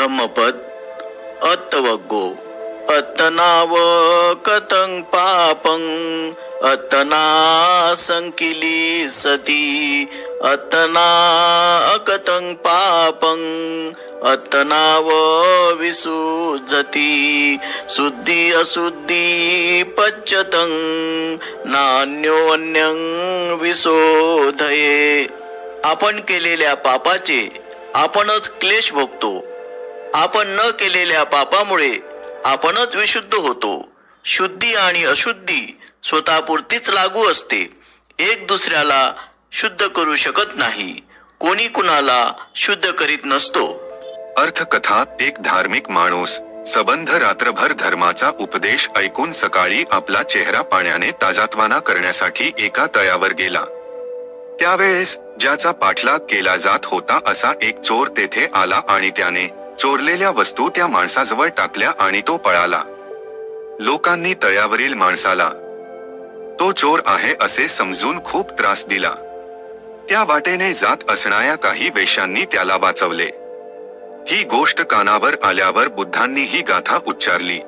धम्मपद अत्तवग्गो अत्तनाव कतं पापं अत्तना संकिली सती अत्तना अकतं पापं अत्तनाव विसुजती शुद्धि अशुद्धि पच्यतं नान्योन्यं विशोधये। आपण केलेल्या पापाचे आपणच क्लेश भोगतो, आपण न केलेल्या पापामुळे आपणच विशुद्ध होतो। शुद्धी आणि अशुद्धी स्वतःपुरतीच लागू असते, एक दुसऱ्याला शुद्ध करू शकत नाही, कोणी कुणाला शुद्ध करीत नसतो। अर्थकथा एक धार्मिक माणूस सबंध रात्रभर धर्माचा उपदेश ऐकून सकाळी आपला चेहरा पाण्याने ताजातवाना करण्यासाठी एका तळ्यावर गेला। त्यावेळेस ज्याचा पाठलाग केला जात होता असा एक चोर तेथे आला आणि त्याने चोरलेल्या वस्तू त्या माणसाजवळ टाकल्या आणि तो पळाला। लोकांनी तळ्यावरील माणसाला तो चोर आहे असे समजून खूप त्रास दिला। त्या वाटेने जात असणाऱ्या काही वेश्यांनी त्याला वाचवले। ही गोष्ट कानावर आल्यावर बुद्धांनी ही गाथा उच्चारली।